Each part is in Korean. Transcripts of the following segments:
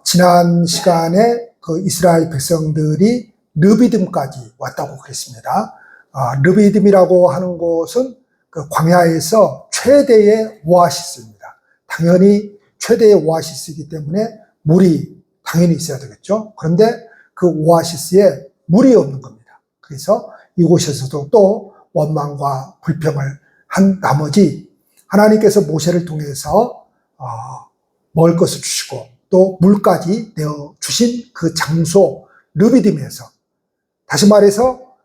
지난 시간에 그 이스라엘 백성들이 르비딤까지 왔다고 그랬습니다. 르비딤이라고 하는 곳은 그 광야에서 최대의 오아시스입니다. 당연히 최대의 오아시스이기 때문에 물이 당연히 있어야 되겠죠. 그런데 그 오아시스에 물이 없는 겁니다. 그래서 이곳에서도 또 원망과 불평을 한 나머지 하나님께서 모세를 통해서 먹을 것을 주시고 또 물까지 내어주신 그 장소 르비딤에서, 다시 말해서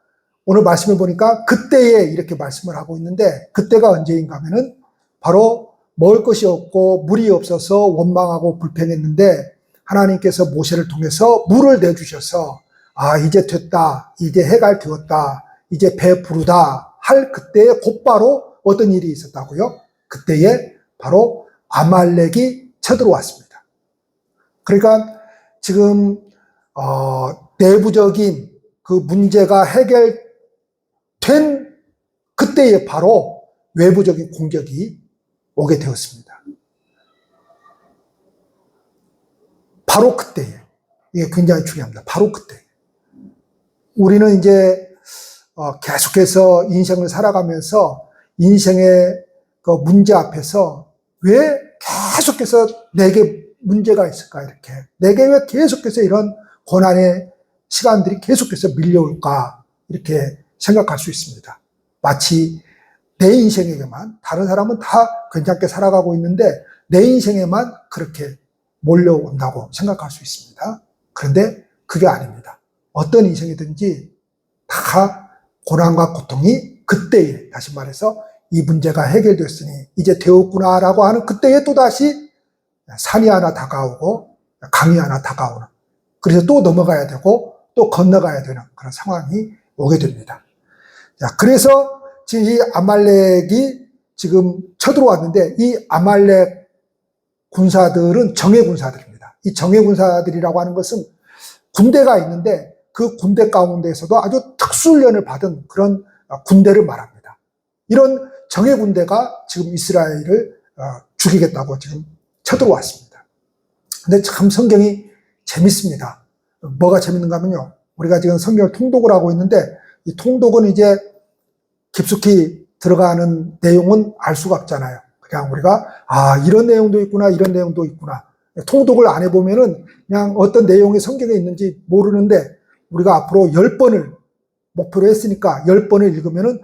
오늘 말씀을 보니까 그때에 이렇게 말씀을 하고 있는데, 그때가 언제인가 하면은 바로 먹을 것이 없고 물이 없어서 원망하고 불평했는데 하나님께서 모세를 통해서 물을 내주셔서 이제 됐다, 이제 해가 되었다, 이제 배 부르다 할 그때에 곧바로 어떤 일이 있었다고요? 그때에 바로 아말렉이 쳐들어왔습니다. 그러니까 지금 내부적인 그 문제가 해결된 그때에 바로 외부적인 공격이 오게 되었습니다. 바로 그때에. 이게 굉장히 중요합니다. 바로 그때. 우리는 이제 계속해서 인생을 살아가면서 인생의 그 문제 앞에서 왜 계속해서 내게 문제가 있을까, 이렇게. 내게 왜 계속해서 이런 고난의 시간들이 계속해서 밀려올까, 이렇게 생각할 수 있습니다. 마치 내 인생에게만, 다른 사람은 다 괜찮게 살아가고 있는데 내 인생에만 그렇게 몰려온다고 생각할 수 있습니다. 그런데 그게 아닙니다. 어떤 인생이든지 다 고난과 고통이 그때에, 다시 말해서 이 문제가 해결됐으니 이제 되었구나라고 하는 그때에 또다시 산이 하나 다가오고 강이 하나 다가오는, 그래서 또 넘어가야 되고 또 건너가야 되는 그런 상황이 오게 됩니다. 자, 그래서 지금 이 아말렉이 지금 쳐들어왔는데, 이 아말렉 군사들은 정예 군사들입니다. 이 정예 군사들이라고 하는 것은 군대가 있는데 그 군대 가운데에서도 아주 특수훈련을 받은 그런 군대를 말합니다. 이런 정예 군대가 지금 이스라엘을 죽이겠다고 지금 쳐들어왔습니다. 근데 참 성경이 재밌습니다. 뭐가 재밌는가 하면요, 우리가 지금 성경을 통독을 하고 있는데 이 통독은 이제 깊숙이 들어가는 내용은 알 수가 없잖아요. 그냥 우리가 이런 내용도 있구나, 이런 내용도 있구나. 통독을 안 해보면은 그냥 어떤 내용이 성경에 있는지 모르는데, 우리가 앞으로 10번을 목표로 했으니까 10번을 읽으면은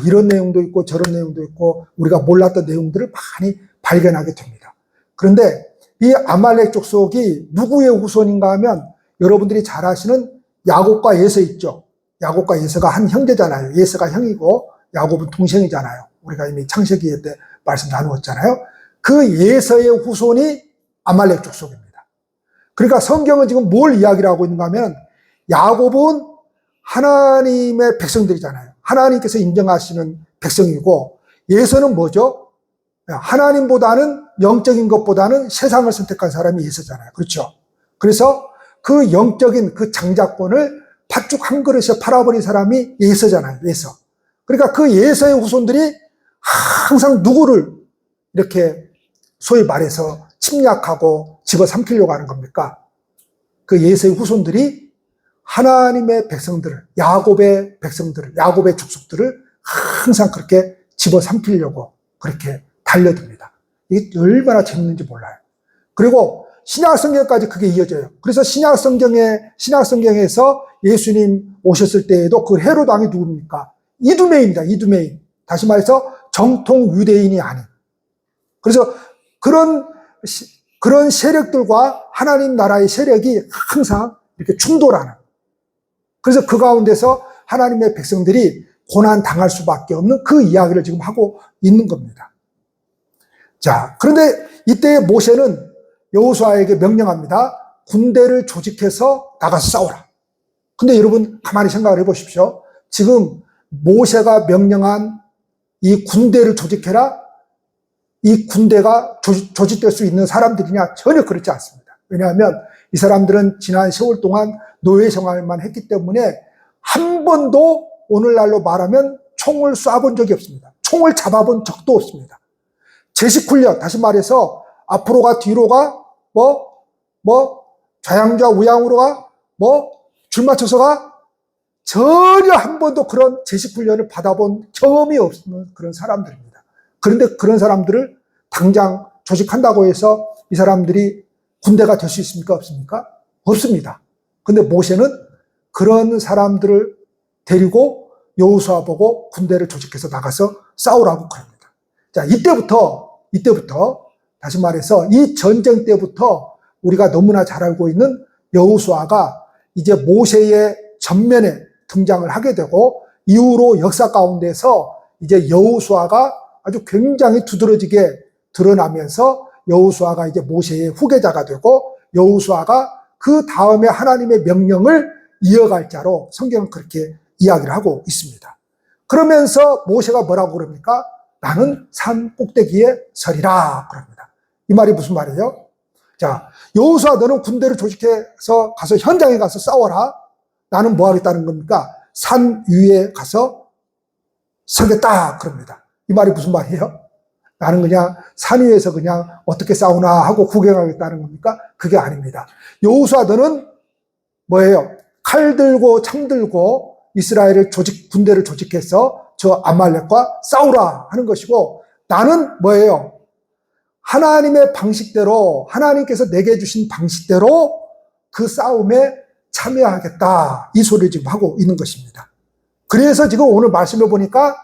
이런 내용도 있고 저런 내용도 있고 우리가 몰랐던 내용들을 많이 발견하게 됩니다. 그런데 이 아말렉 족속이 누구의 후손인가 하면 여러분들이 잘 아시는 야곱과 예서 있죠. 야곱과 예서가 한 형제잖아요. 예서가 형이고 야곱은 동생이잖아요. 우리가 이미 창세기 때 말씀 나누었잖아요. 그 예서의 후손이 아말렉 족속입니다. 그러니까 성경은 지금 뭘 이야기를 하고 있는가 하면, 야곱은 하나님의 백성들이잖아요. 하나님께서 인정하시는 백성이고, 예서는 뭐죠? 하나님보다는, 영적인 것보다는 세상을 선택한 사람이 예서잖아요. 그렇죠? 그래서 그 영적인 그 장자권을 팥죽 한 그릇에 팔아버린 사람이 예서잖아요. 예서. 그러니까 그 예서의 후손들이 항상 누구를 이렇게 소위 말해서 침략하고 집어삼키려고 하는 겁니까? 그 예서의 후손들이 하나님의 백성들을, 야곱의 백성들을, 야곱의 족속들을 항상 그렇게 집어삼키려고 그렇게 달려듭니다. 이게 얼마나 재밌는지 몰라요. 그리고 신약성경까지 그게 이어져요. 그래서 신약성경에서 예수님 오셨을 때에도 그 헤롯 왕이 누굽니까? 이두메입니다. 이두메인. 다시 말해서 정통 유대인이 아닌. 그래서 그런 세력들과 하나님 나라의 세력이 항상 이렇게 충돌하는. 그래서 그 가운데서 하나님의 백성들이 고난 당할 수밖에 없는 그 이야기를 지금 하고 있는 겁니다. 자, 그런데 이때 모세는 여호수아에게 명령합니다. 군대를 조직해서 나가서 싸우라. 근데 여러분 가만히 생각을 해보십시오. 지금 모세가 명령한 이 군대를 조직해라, 이 군대가 조직될 수 있는 사람들이냐? 전혀 그렇지 않습니다. 왜냐하면 이 사람들은 지난 세월 동안 노예 생활만 했기 때문에 한 번도 오늘날로 말하면 총을 쏴본 적이 없습니다. 총을 잡아본 적도 없습니다. 제식 훈련, 다시 말해서 앞으로가 뒤로가 뭐 좌양좌 우양으로 뭐 줄 맞춰서 가, 전혀 한 번도 그런 제식 훈련을 받아본 경험이 없는 그런 사람들입니다. 그런데 그런 사람들을 당장 조직한다고 해서 이 사람들이 군대가 될 수 있습니까? 없습니까? 없습니다. 근데 모세는 그런 사람들을 데리고 여호수아 보고 군대를 조직해서 나가서 싸우라고 그럽니다. 자, 이때부터 다시 말해서 이 전쟁 때부터 우리가 너무나 잘 알고 있는 여호수아가 이제 모세의 전면에 등장을 하게 되고, 이후로 역사 가운데서 이제 여호수아가 아주 굉장히 두드러지게 드러나면서 여호수아가 이제 모세의 후계자가 되고, 여호수아가 그 다음에 하나님의 명령을 이어갈 자로 성경은 그렇게 이야기를 하고 있습니다. 그러면서 모세가 뭐라고 그럽니까? 나는 산 꼭대기에 서리라 그럽니다. 이 말이 무슨 말이에요? 자, 여호수아 너는 군대를 조직해서 가서 현장에 가서 싸워라. 나는 뭐 하겠다는 겁니까? 산 위에 가서 서겠다 그럽니다. 이 말이 무슨 말이에요? 나는 그냥 산 위에서 그냥 어떻게 싸우나 하고 구경하겠다는 겁니까? 그게 아닙니다. 여호수아 너는 뭐예요? 칼 들고 창 들고 이스라엘을 군대를 조직해서 저 아말렉과 싸우라 하는 것이고, 나는 뭐예요? 하나님의 방식대로, 하나님께서 내게 주신 방식대로 그 싸움에 참여하겠다, 이 소리를 지금 하고 있는 것입니다. 그래서 지금 오늘 말씀을 보니까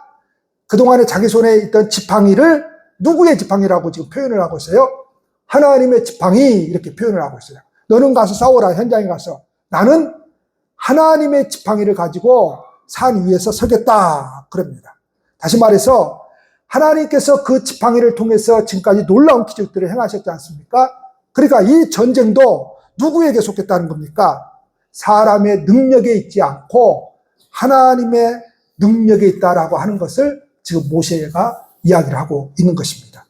그동안에 자기 손에 있던 지팡이를 누구의 지팡이라고 지금 표현을 하고 있어요? 하나님의 지팡이, 이렇게 표현을 하고 있어요. 너는 가서 싸워라, 현장에 가서. 나는 하나님의 지팡이를 가지고 산 위에서 서겠다 그럽니다. 다시 말해서 하나님께서 그 지팡이를 통해서 지금까지 놀라운 기적들을 행하셨지 않습니까? 그러니까 이 전쟁도 누구에게 속했다는 겁니까? 사람의 능력에 있지 않고 하나님의 능력에 있다라고 하는 것을 지금 모세가 이야기를 하고 있는 것입니다.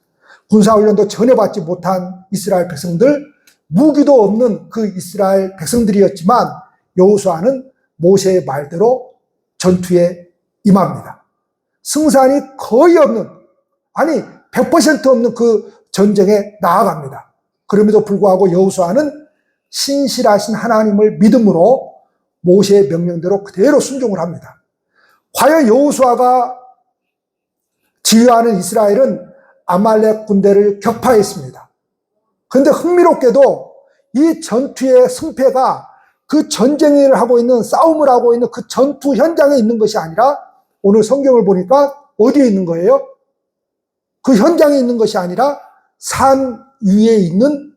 군사훈련도 전혀 받지 못한 이스라엘 백성들, 무기도 없는 그 이스라엘 백성들이었지만 여호수아는 모세의 말대로 전투에 임합니다. 승산이 거의 없는, 아니 100% 없는 그 전쟁에 나아갑니다. 그럼에도 불구하고 여호수아는 신실하신 하나님을 믿음으로 모세의 명령대로 그대로 순종을 합니다. 과연 여호수아가 지휘하는 이스라엘은 아말렉 군대를 격파했습니다. 그런데 흥미롭게도 이 전투의 승패가 그 전쟁을 하고 있는, 싸움을 하고 있는 그 전투 현장에 있는 것이 아니라 오늘 성경을 보니까 어디에 있는 거예요? 그 현장에 있는 것이 아니라 산 위에 있는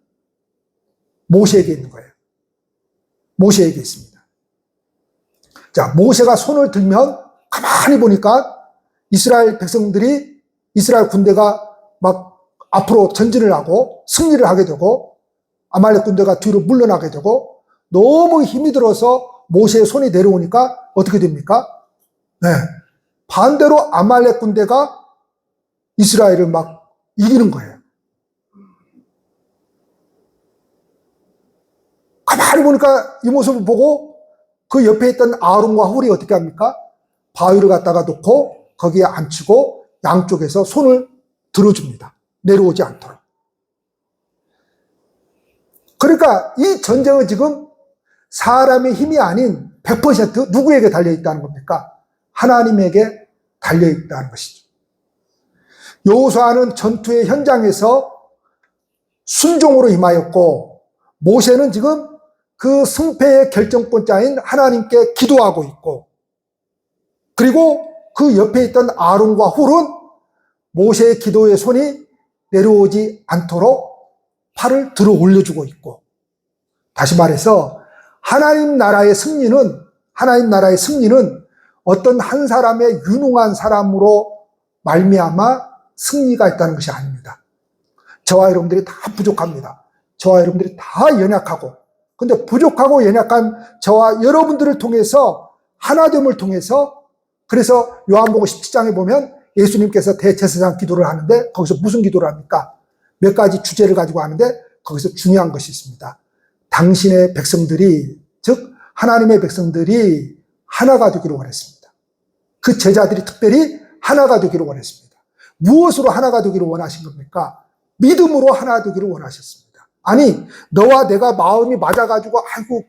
모세에게 있는 거예요. 모세에게 있습니다. 자, 모세가 손을 들면 가만히 보니까 이스라엘 백성들이, 이스라엘 군대가 막 앞으로 전진을 하고 승리를 하게 되고, 아말렉 군대가 뒤로 물러나게 되고, 너무 힘이 들어서 모세의 손이 내려오니까 어떻게 됩니까? 네, 반대로 아말렉 군대가 이스라엘을 막 이기는 거예요. 가만히 보니까 이 모습을 보고 그 옆에 있던 아론과 훌이 어떻게 합니까? 바위를 갖다가 놓고 거기에 앉히고 양쪽에서 손을 들어줍니다. 내려오지 않도록. 그러니까 이 전쟁은 지금 사람의 힘이 아닌 100% 누구에게 달려있다는 겁니까? 하나님에게 달려있다는 것이죠. 여호수아는 전투의 현장에서 순종으로 임하였고, 모세는 지금 그 승패의 결정권자인 하나님께 기도하고 있고, 그리고 그 옆에 있던 아론과 훌은 모세의 기도의 손이 내려오지 않도록 팔을 들어 올려주고 있고, 다시 말해서 하나님 나라의 승리는 어떤 한 사람의 유능한 사람으로 말미암아 승리가 있다는 것이 아닙니다. 저와 여러분들이 다 부족합니다. 저와 여러분들이 다 연약하고, 근데 부족하고 연약한 저와 여러분들을 통해서, 하나됨을 통해서, 그래서 요한복음 17장에 보면 예수님께서 대제사장 기도를 하는데 거기서 무슨 기도를 합니까? 몇 가지 주제를 가지고 하는데 거기서 중요한 것이 있습니다. 당신의 백성들이, 즉 하나님의 백성들이 하나가 되기를 원했습니다. 그 제자들이 특별히 하나가 되기를 원했습니다. 무엇으로 하나가 되기를 원하신 겁니까? 믿음으로 하나 되기를 원하셨습니다. 아니, 너와 내가 마음이 맞아가지고, 아이고,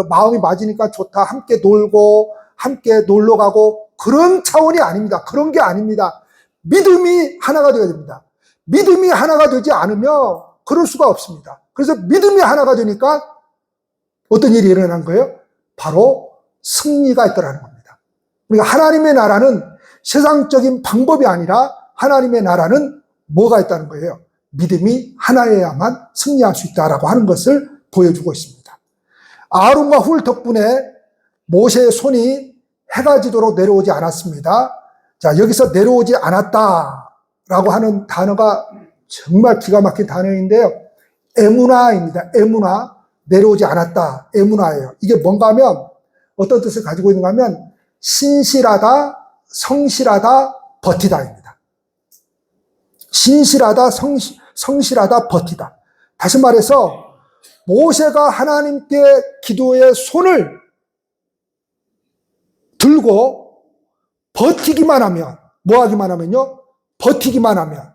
마음이 맞으니까 좋다. 함께 놀고, 함께 놀러 가고, 그런 차원이 아닙니다. 그런 게 아닙니다. 믿음이 하나가 되어야 됩니다. 믿음이 하나가 되지 않으면 그럴 수가 없습니다. 그래서 믿음이 하나가 되니까 어떤 일이 일어난 거예요? 바로 승리가 있더라는 겁니다. 그러니까 하나님의 나라는 세상적인 방법이 아니라 하나님의 나라는 뭐가 있다는 거예요? 믿음이 하나여야만 승리할 수 있다라고 하는 것을 보여주고 있습니다. 아론과 훌 덕분에 모세의 손이 해가 지도록 내려오지 않았습니다. 자, 여기서 내려오지 않았다라고 하는 단어가 정말 기가 막힌 단어인데요. 에무나입니다. 에무나, 내려오지 않았다. 에무나예요. 이게 뭔가 하면 어떤 뜻을 가지고 있는가 하면 신실하다, 성실하다, 버티다입니다. 신실하다, 성실하다, 버티다. 다시 말해서 모세가 하나님께 기도의 손을 들고 버티기만 하면, 뭐 하기만 하면요? 버티기만 하면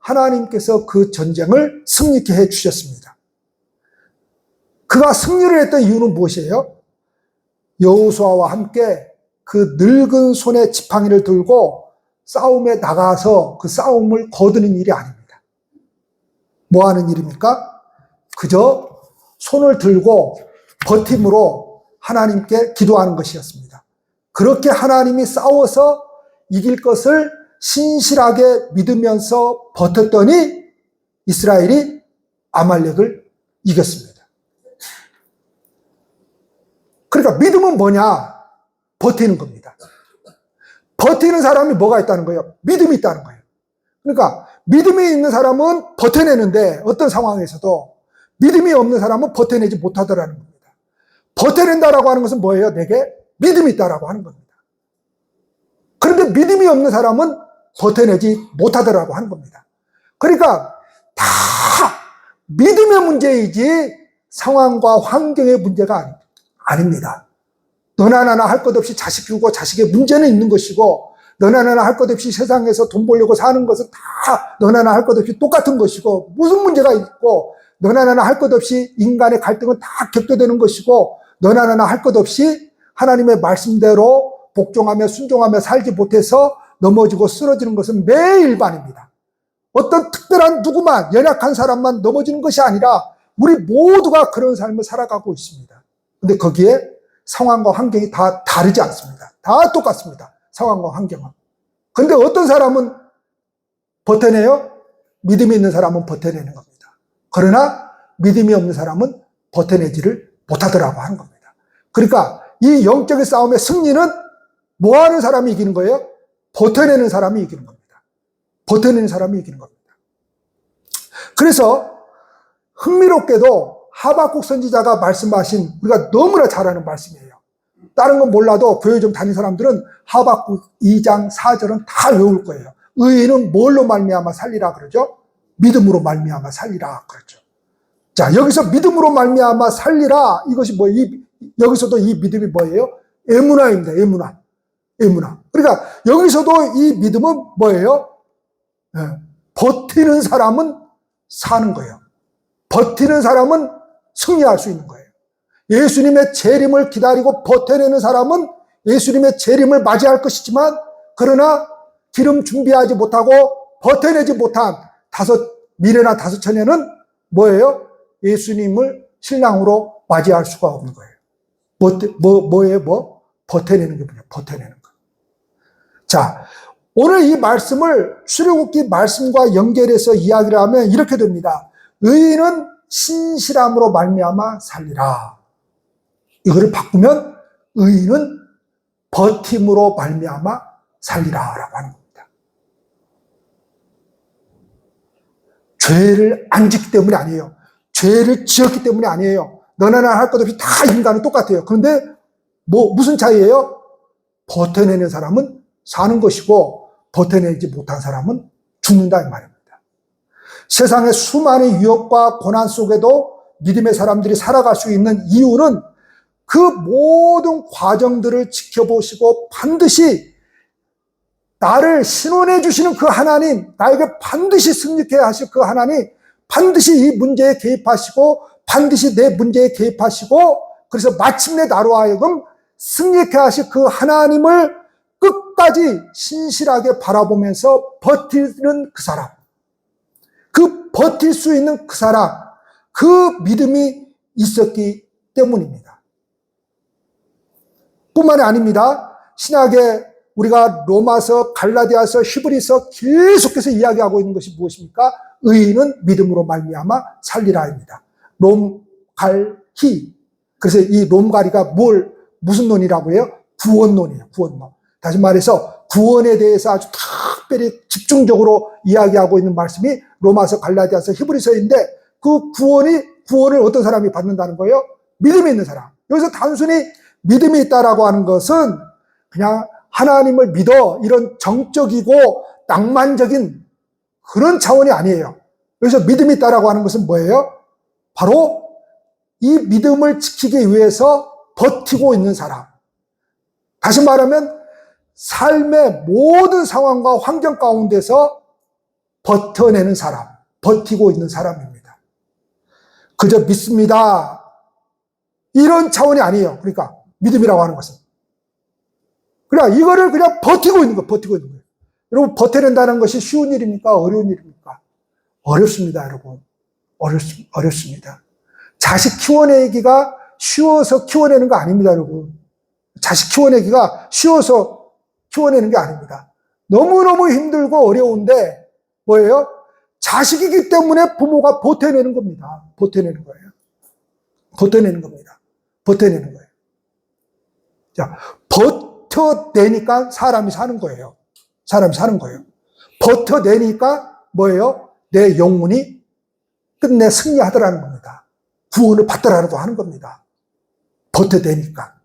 하나님께서 그 전쟁을 승리케 해 주셨습니다. 그가 승리를 했던 이유는 무엇이에요? 여호수아와 함께 그 늙은 손에 지팡이를 들고 싸움에 나가서 그 싸움을 거두는 일이 아닙니다. 뭐 하는 일입니까? 그저 손을 들고 버팀으로 하나님께 기도하는 것이었습니다. 그렇게 하나님이 싸워서 이길 것을 신실하게 믿으면서 버텼더니 이스라엘이 아말렉을 이겼습니다. 그러니까 믿음은 뭐냐? 버티는 겁니다. 버티는 사람이 뭐가 있다는 거예요? 믿음이 있다는 거예요. 그러니까 믿음이 있는 사람은 버텨내는데 어떤 상황에서도 믿음이 없는 사람은 버텨내지 못하더라는 겁니다. 버텨낸다라고 하는 것은 뭐예요? 내게 믿음이 있다라고 하는 겁니다. 그런데 믿음이 없는 사람은 버텨내지 못하더라고 하는 겁니다. 그러니까 다 믿음의 문제이지 상황과 환경의 문제가 아닙니다. 너나 나나 할 것 없이 자식 키우고 자식의 문제는 있는 것이고, 너나 나나 할 것 없이 세상에서 돈 벌려고 사는 것은 다 너나 나나 할 것 없이 똑같은 것이고, 무슨 문제가 있고, 너나 나나 할 것 없이 인간의 갈등은 다 격도되는 것이고, 너나 나나 할 것 없이 하나님의 말씀대로 복종하며 순종하며 살지 못해서 넘어지고 쓰러지는 것은 매일반입니다. 어떤 특별한 누구만, 연약한 사람만 넘어지는 것이 아니라 우리 모두가 그런 삶을 살아가고 있습니다. 근데 거기에 상황과 환경이 다 다르지 않습니다. 다 똑같습니다. 상황과 환경은. 근데 어떤 사람은 버텨내요? 믿음이 있는 사람은 버텨내는 겁니다. 그러나 믿음이 없는 사람은 버텨내지를 못하더라고 하는 겁니다. 그러니까 이 영적인 싸움의 승리는 뭐 하는 사람이 이기는 거예요? 버텨내는 사람이 이기는 겁니다. 버텨내는 사람이 이기는 겁니다. 그래서 흥미롭게도 하박국 선지자가 말씀하신, 우리가 너무나 잘 아는 말씀이에요. 다른 건 몰라도 교회 좀 다닌 사람들은 하박국 2장 4절은 다 외울 거예요. 의인은 뭘로 말미암아 살리라 그러죠? 믿음으로 말미암아 살리라 그러죠. 자, 여기서 믿음으로 말미암아 살리라, 이것이 뭐예요? 여기서도 이 믿음이 뭐예요? 에무나입니다. 에무나. 그러니까 여기서도 이 믿음은 뭐예요? 버티는 사람은 사는 거예요. 버티는 사람은 승리할 수 있는 거예요. 예수님의 재림을 기다리고 버텨내는 사람은 예수님의 재림을 맞이할 것이지만, 그러나 기름 준비하지 못하고 버텨내지 못한 미래나 다섯 처녀는 뭐예요? 예수님을 신랑으로 맞이할 수가 없는 거예요. 뭐예요? 버텨내는 게 뭐냐? 버텨내는 거. 자, 오늘 이 말씀을 출애굽기 말씀과 연결해서 이야기를 하면 이렇게 됩니다. 의인은 신실함으로 말미암아 살리라. 이거를 바꾸면 의인은 버팀으로 말미암아 살리라라고 하는 겁니다. 죄를 안 짓기 때문이 아니에요. 죄를 지었기 때문이 아니에요. 너나 나 할 것 없이 다 인간은 똑같아요. 그런데 무슨 차이예요? 버텨내는 사람은 사는 것이고 버텨내지 못한 사람은 죽는다 이 말입니다. 세상의 수많은 유혹과 고난 속에도 믿음의 사람들이 살아갈 수 있는 이유는 그 모든 과정들을 지켜보시고 반드시 나를 신원해 주시는 그 하나님, 나에게 반드시 승리케 하실 그 하나님, 반드시 이 문제에 개입하시고 반드시 내 문제에 개입하시고 그래서 마침내 나로 하여금 승리케 하실 그 하나님을 끝까지 신실하게 바라보면서 버티는 그 사람, 그 버틸 수 있는 그 사람, 그 믿음이 있었기 때문입니다. 뿐만이 아닙니다. 신약에 우리가 로마서, 갈라디아서, 히브리서 계속해서 이야기하고 있는 것이 무엇입니까? 의인은 믿음으로 말미암아 살리라입니다. 롬, 갈, 히. 그래서 이 롬갈이가 무슨 논이라고 해요? 구원론이에요. 구원론. 다시 말해서 구원에 대해서 아주 특별히 집중적으로 이야기하고 있는 말씀이 로마서, 갈라디아서, 히브리서인데 그 구원을 어떤 사람이 받는다는 거예요? 믿음이 있는 사람. 여기서 단순히 믿음이 있다라고 하는 것은 그냥 하나님을 믿어 이런 정적이고 낭만적인 그런 차원이 아니에요. 여기서 믿음이 있다라고 하는 것은 뭐예요? 바로 이 믿음을 지키기 위해서 버티고 있는 사람. 다시 말하면 삶의 모든 상황과 환경 가운데서 버텨내는 사람, 버티고 있는 사람입니다. 그저 믿습니다. 이런 차원이 아니에요. 그러니까 믿음이라고 하는 것은. 그러니까 이거를 그냥 버티고 있는 거예요. 여러분, 버텨낸다는 것이 쉬운 일입니까? 어려운 일입니까? 어렵습니다, 여러분. 어렵습니다. 자식 키워내기가 쉬워서 키워내는 거 아닙니다, 여러분. 자식 키워내기가 쉬워서 키워내는 게 아닙니다. 너무너무 힘들고 어려운데 뭐예요? 자식이기 때문에 부모가 버텨내는 겁니다. 버텨내는 거예요. 버텨내는 겁니다. 버텨내는 거예요. 자, 버텨내니까 사람이 사는 거예요. 사람이 사는 거예요. 버텨내니까 뭐예요? 내 영혼이 끝내 승리하더라는 겁니다. 구원을 받더라도 하는 겁니다. 버텨내니까.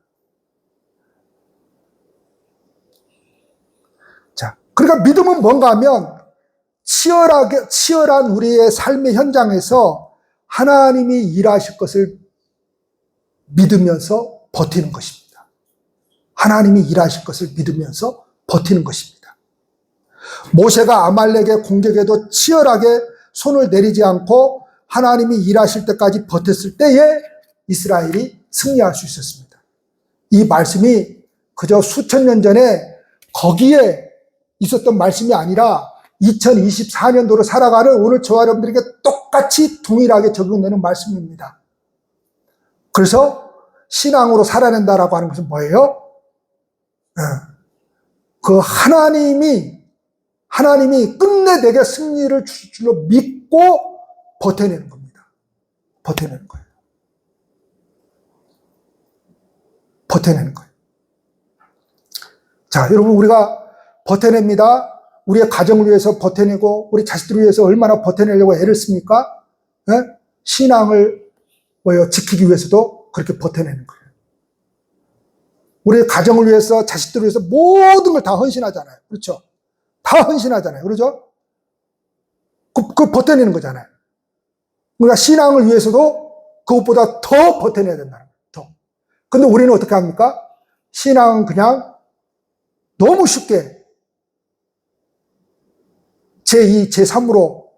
자, 그러니까 믿음은 뭔가 하면 치열한 우리의 삶의 현장에서 하나님이 일하실 것을 믿으면서 버티는 것입니다. 하나님이 일하실 것을 믿으면서 버티는 것입니다. 모세가 아말렉의 공격에도 치열하게 손을 내리지 않고 하나님이 일하실 때까지 버텼을 때에 이스라엘이 승리할 수 있었습니다. 이 말씀이 그저 수천 년 전에 거기에 있었던 말씀이 아니라 2024년도로 살아가는 오늘 저와 여러분들에게 똑같이 동일하게 적용되는 말씀입니다. 그래서 신앙으로 살아낸다라고 하는 것은 뭐예요? 그 하나님이 끝내 내게 승리를 주실 줄로 믿고 버텨내는 겁니다. 버텨내는 거예요. 버텨내는 거예요. 자, 여러분, 우리가 버텨냅니다. 우리의 가정을 위해서 버텨내고 우리 자식들을 위해서 얼마나 버텨내려고 애를 씁니까? 신앙을 지키기 위해서도 그렇게 버텨내는 거예요. 우리의 가정을 위해서, 자식들을 위해서 모든 걸 다 헌신하잖아요. 그렇죠? 다 헌신하잖아요. 그렇죠? 그 버텨내는 거잖아요. 그러니까 신앙을 위해서도 그것보다 더 버텨내야 된다는 거예요. 더. 근데 우리는 어떻게 합니까? 신앙은 그냥 너무 쉽게 제2, 제3으로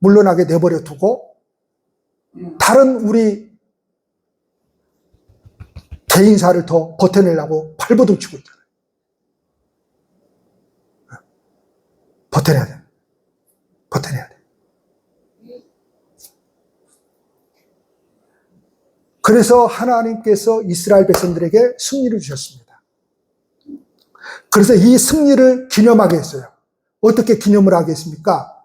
물러나게 내버려 두고 다른 우리 개인사를 더 버텨내려고 발버둥치고 있잖아요. 버텨내야 돼. 버텨내야 돼. 그래서 하나님께서 이스라엘 백성들에게 승리를 주셨습니다. 그래서 이 승리를 기념하게 했어요. 어떻게 기념을 하겠습니까?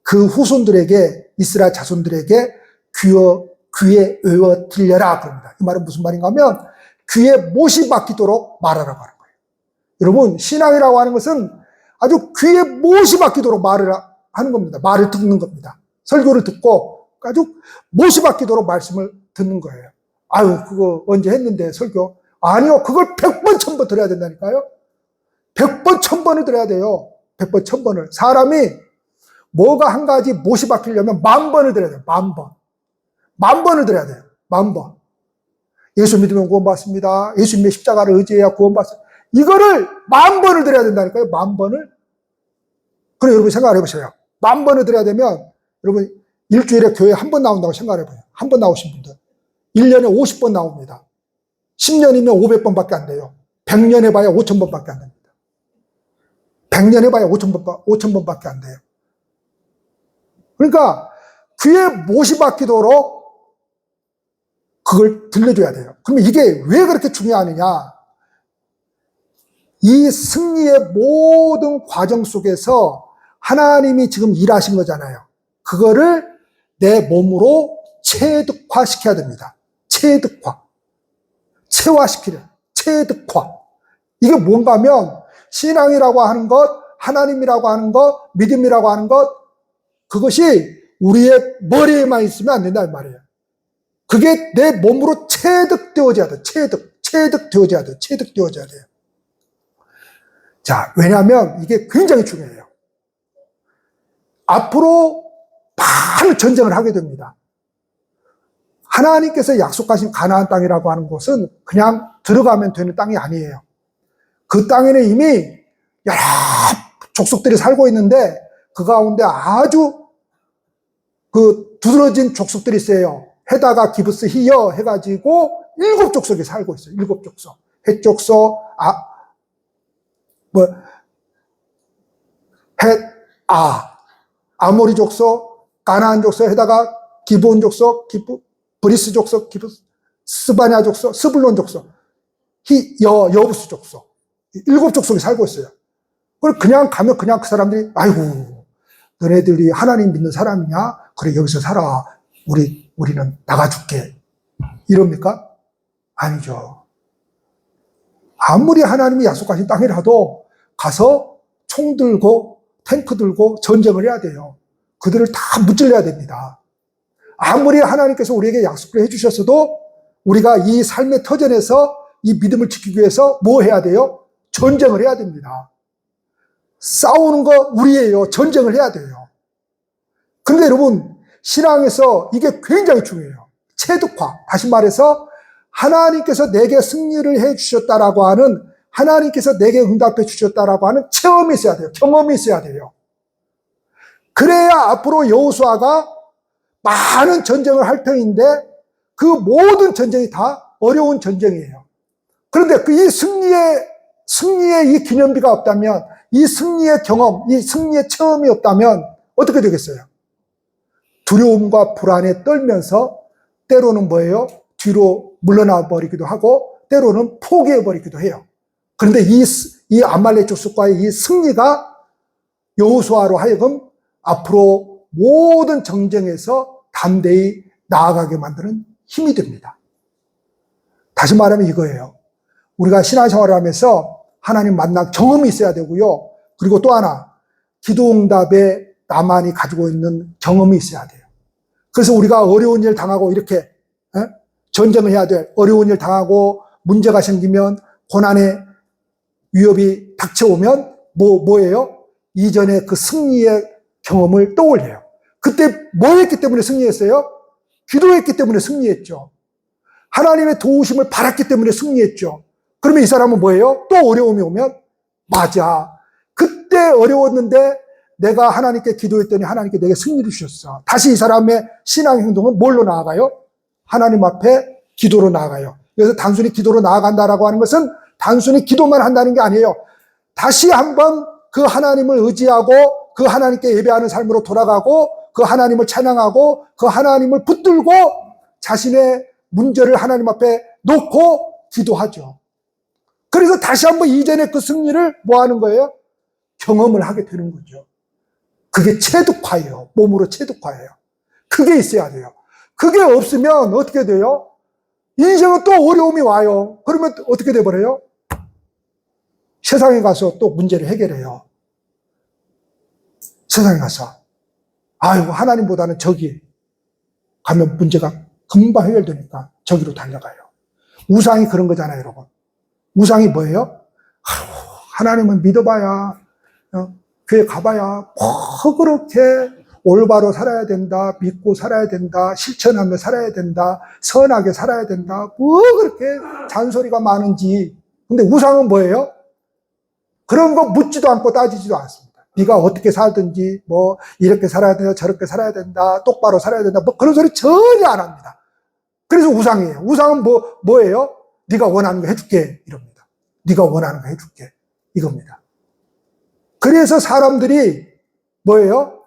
그 후손들에게, 이스라엘 자손들에게 귀에 외워 들려라 그럽니다. 이 말은 무슨 말인가 하면 귀에 못이 박히도록 말하라고 하는 거예요. 여러분, 신앙이라고 하는 것은 아주 귀에 못이 박히도록 말을 하는 겁니다. 말을 듣는 겁니다. 설교를 듣고 아주 못이 박히도록 말씀을 듣는 거예요. 아유, 그거 언제 했는데 설교? 아니요, 그걸 100번, 1000번 들어야 된다니까요. 100번, 1000번을 들어야 돼요. 100번, 1000번을. 사람이 뭐가 한 가지 못이 박히려면 10,000번을 들어야 돼요. 10,000번. 10,000번을 들어야 돼요. 10,000번. 예수 믿으면 구원받습니다. 예수님의 십자가를 의지해야 구원받습니다. 이거를 10,000번을 들어야 된다니까요. 10,000번을. 그럼 여러분 생각을 해보세요. 10,000번을 들어야 되면 여러분 일주일에 교회 한 번 나온다고 생각해봐요. 한 번 나오신 분들. 1년에 50번 나옵니다. 10년이면 500번밖에 안 돼요. 100년 해봐야 5,000번밖에 안 됩니다. 100년 해봐야 5,000번밖에 안 돼요. 그러니까 귀에 못이 박히도록 그걸 들려줘야 돼요. 그러면 이게 왜 그렇게 중요하느냐? 이 승리의 모든 과정 속에서 하나님이 지금 일하신 거잖아요. 그거를 내 몸으로 체득화시켜야 됩니다. 체득화. 체화시키려. 체득화. 이게 뭔가 하면 신앙이라고 하는 것, 하나님이라고 하는 것, 믿음이라고 하는 것, 그것이 우리의 머리에만 있으면 안 된다는 말이에요. 그게 내 몸으로 체득되어져야 돼. 체득되어져야 돼. 체득되어져야 돼요. 자, 왜냐하면 이게 굉장히 중요해요. 앞으로 많은 전쟁을 하게 됩니다. 하나님께서 약속하신 가나안 땅이라고 하는 곳은 그냥 들어가면 되는 땅이 아니에요. 그 땅에는 이미 여러 족속들이 살고 있는데 그 가운데 아주 그 두드러진 족속들이 있어요. 헤다가 기브스 히여 해가지고 7족속이 살고 있어요. 7족속. 헷 족속, 아모리 족속, 가나안 족속, 헤다가 기브온 족속, 브리스 족속, 스바냐 족속, 스불론 족속, 여부스 족속. 7족속이 살고 있어요. 그냥 가면 그냥 그 사람들이, 아이고, 너네들이 하나님 믿는 사람이냐? 그래, 여기서 살아. 우리는 나가줄게. 이럽니까? 아니죠. 아무리 하나님이 약속하신 땅이라도 가서 총 들고 탱크 들고 전쟁을 해야 돼요. 그들을 다 무찔러야 됩니다. 아무리 하나님께서 우리에게 약속을 해주셨어도 우리가 이 삶의 터전에서 이 믿음을 지키기 위해서 뭐 해야 돼요? 전쟁을 해야 됩니다. 싸우는 거 우리예요. 전쟁을 해야 돼요. 그런데 여러분, 신앙에서 이게 굉장히 중요해요. 체득화. 다시 말해서 하나님께서 내게 승리를 해 주셨다라고 하는, 하나님께서 내게 응답해 주셨다라고 하는 체험이 있어야 돼요. 경험이 있어야 돼요. 그래야 앞으로 여호수아가 많은 전쟁을 할 터인데 그 모든 전쟁이 다 어려운 전쟁이에요. 그런데 이 승리의 이 기념비가 없다면, 이 승리의 경험, 이 승리의 체험이 없다면 어떻게 되겠어요? 두려움과 불안에 떨면서 때로는 뭐예요? 뒤로 물러나 버리기도 하고 때로는 포기해 버리기도 해요. 그런데 이 아말렉 족속과의 이 승리가 여호수아로 하여금 앞으로 모든 전쟁에서 담대히 나아가게 만드는 힘이 됩니다. 다시 말하면 이거예요. 우리가 신앙생활을 하면서 하나님 만난 경험이 있어야 되고요. 그리고 또 하나, 기도응답에 나만이 가지고 있는 경험이 있어야 돼요. 그래서 우리가 어려운 일 당하고 이렇게 전쟁을 해야 돼. 어려운 일 당하고 문제가 생기면, 고난의 위협이 닥쳐오면 뭐예요? 이전에 그 승리의 경험을 떠올려요. 그때 뭐 했기 때문에 승리했어요? 기도했기 때문에 승리했죠. 하나님의 도우심을 받았기 때문에 승리했죠. 그러면 이 사람은 뭐예요? 또 어려움이 오면, 맞아, 그때 어려웠는데 내가 하나님께 기도했더니 하나님께 내게 승리를 주셨어. 다시 이 사람의 신앙 행동은 뭘로 나아가요? 하나님 앞에 기도로 나아가요. 그래서 단순히 기도로 나아간다라고 하는 것은 단순히 기도만 한다는 게 아니에요. 다시 한번 그 하나님을 의지하고 그 하나님께 예배하는 삶으로 돌아가고 그 하나님을 찬양하고 그 하나님을 붙들고 자신의 문제를 하나님 앞에 놓고 기도하죠. 그래서 다시 한번 이전의 그 승리를 뭐 하는 거예요? 경험을 하게 되는 거죠. 그게 체득화예요. 몸으로 체득화예요. 그게 있어야 돼요. 그게 없으면 어떻게 돼요? 인생은 또 어려움이 와요. 그러면 어떻게 돼버려요? 세상에 가서 또 문제를 해결해요. 세상에 가서, 아이고, 하나님보다는 저기 가면 문제가 금방 해결되니까 저기로 달려가요. 우상이 그런 거잖아요, 여러분. 우상이 뭐예요? 하나님은 믿어봐야, 교회 가봐야 뭐 그렇게 올바로 살아야 된다, 믿고 살아야 된다, 실천하며 살아야 된다, 선하게 살아야 된다, 뭐 그렇게 잔소리가 많은지. 근데 우상은 뭐예요? 그런 거 묻지도 않고 따지지도 않습니다. 네가 어떻게 살든지 뭐 이렇게 살아야 된다, 저렇게 살아야 된다, 똑바로 살아야 된다, 뭐 그런 소리 전혀 안 합니다. 그래서 우상이에요. 우상은 뭐예요? 네가 원하는 거 해줄게 이럽니다. 네가 원하는 거 해줄게 이겁니다. 그래서 사람들이 뭐예요?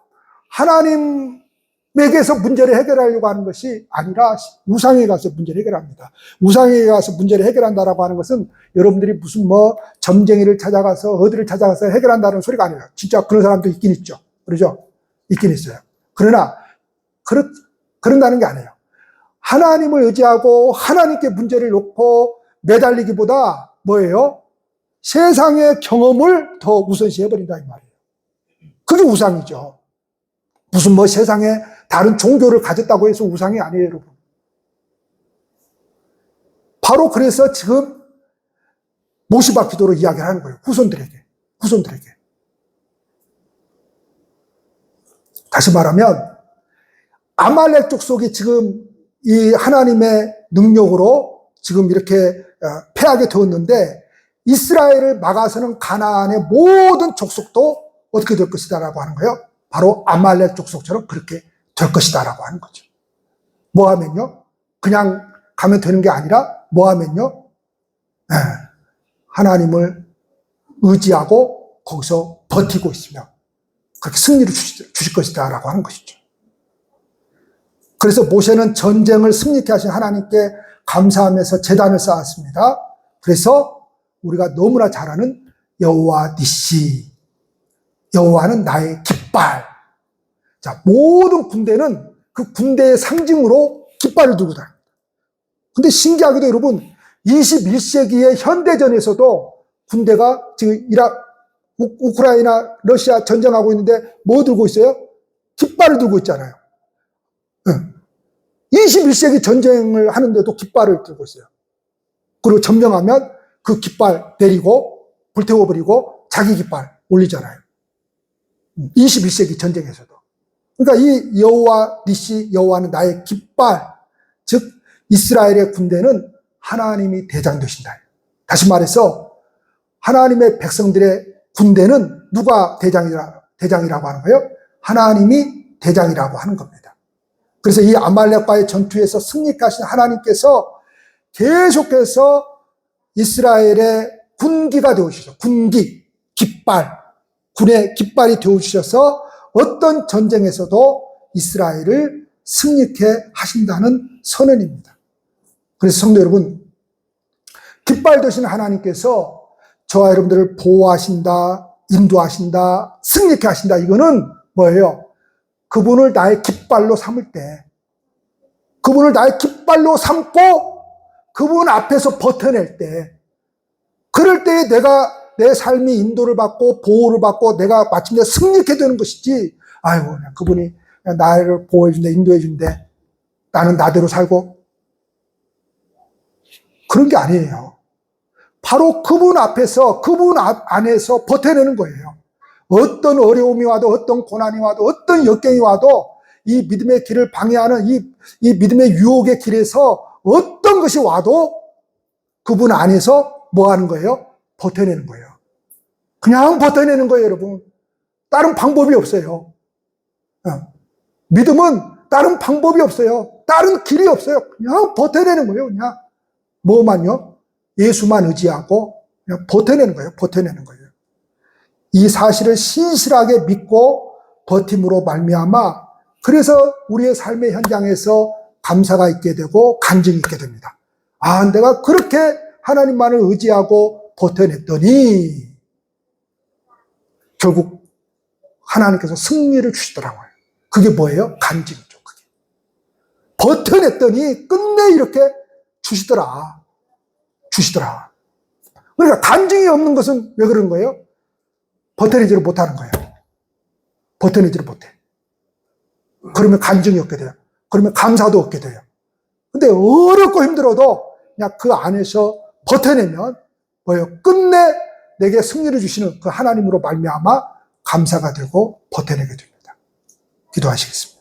하나님에게서 문제를 해결하려고 하는 것이 아니라 우상에 가서 문제를 해결합니다. 우상에 가서 문제를 해결한다라고 하는 것은 여러분들이 무슨 뭐 점쟁이를 찾아가서 어디를 찾아가서 해결한다는 소리가 아니에요. 진짜 그런 사람도 있긴 있죠. 그러죠? 있긴 있어요. 그러나 그런다는 게 아니에요. 하나님을 의지하고 하나님께 문제를 놓고 매달리기보다 뭐예요? 세상의 경험을 더 우선시해버린다 이 말이에요. 그게 우상이죠. 무슨 뭐 세상에 다른 종교를 가졌다고 해서 우상이 아니에요, 여러분. 바로 그래서 지금 모시바 기도로 이야기를 하는 거예요. 후손들에게. 다시 말하면 아말렉 족속이 지금 이 하나님의 능력으로 지금 이렇게 패하게 되었는데 이스라엘을 막아서는 가나안의 모든 족속도 어떻게 될 것이다라고 하는 거예요. 바로 아말렉 족속처럼 그렇게 될 것이다라고 하는 거죠. 뭐 하면요? 그냥 가면 되는 게 아니라 뭐 하면요? 하나님을 의지하고 거기서 버티고 있으면 그렇게 승리를 주실 것이다라고 하는 것이죠. 그래서 모세는 전쟁을 승리케 하신 하나님께 감사하면서 제단을 쌓았습니다. 그래서 우리가 너무나 잘 아는 여호와 니시, 여호와는 나의 깃발. 자, 모든 군대는 그 군대의 상징으로 깃발을 들고 다닙니다. 근데 신기하게도 여러분 21세기의 현대전에서도 군대가 지금 우크라이나, 러시아 전쟁하고 있는데 뭐 들고 있어요? 깃발을 들고 있잖아요. 21세기 전쟁을 하는데도 깃발을 들고 있어요. 그리고 점령하면 그 깃발 내리고 불태워버리고 자기 깃발 올리잖아요. 21세기 전쟁에서도. 그러니까 이 여호와 니시, 여호와는 나의 깃발, 즉 이스라엘의 군대는 하나님이 대장 되신다. 다시 말해서 하나님의 백성들의 군대는 누가 대장이라고 하는 거예요? 하나님이 대장이라고 하는 겁니다. 그래서 이 아말렉과의 전투에서 승리하신 하나님께서 계속해서 이스라엘의 군기가 되어주셔서 군기, 깃발, 군의 깃발이 되어주셔서 어떤 전쟁에서도 이스라엘을 승리케 하신다는 선언입니다. 그래서 성도 여러분, 깃발 되신 하나님께서 저와 여러분들을 보호하신다, 인도하신다, 승리케 하신다. 이거는 뭐예요? 그분을 나의 깃발로 삼을 때, 그분을 나의 깃발로 삼고 그분 앞에서 버텨낼 때, 그럴 때 내가 내 삶이 인도를 받고 보호를 받고 내가 마침내 승리케 되는 것이지, 아이고 그분이 나를 보호해준대, 인도해준대, 나는 나대로 살고, 그런 게 아니에요. 바로 그분 앞에서, 그분 안에서 버텨내는 거예요. 어떤 어려움이 와도, 어떤 고난이 와도, 어떤 역경이 와도 이 믿음의 길을 방해하는 이 믿음의 유혹의 길에서 어떤 것이 와도 그분 안에서 뭐 하는 거예요? 버텨내는 거예요. 그냥 버텨내는 거예요, 여러분. 다른 방법이 없어요. 믿음은 다른 방법이 없어요. 다른 길이 없어요. 그냥 버텨내는 거예요, 그냥. 뭐만요? 예수만 의지하고 그냥 버텨내는 거예요. 버텨내는 거예요. 이 사실을 신실하게 믿고 버팀으로 말미암아 그래서 우리의 삶의 현장에서 감사가 있게 되고 간증이 있게 됩니다. 아, 내가 그렇게 하나님만을 의지하고 버텨냈더니 결국 하나님께서 승리를 주시더라고요. 그게 뭐예요? 간증이죠. 그게. 버텨냈더니 끝내 이렇게 주시더라. 그러니까 간증이 없는 것은 왜 그런 거예요? 버텨내지를 못하는 거예요. 버텨내지를 못해. 그러면 간증이 없게 돼요. 그러면 감사도 없게 돼요. 근데 어렵고 힘들어도 그냥 그 안에서 버텨내면 뭐예요? 끝내 내게 승리를 주시는 그 하나님으로 말미암아 감사가 되고 버텨내게 됩니다. 기도하시겠습니다.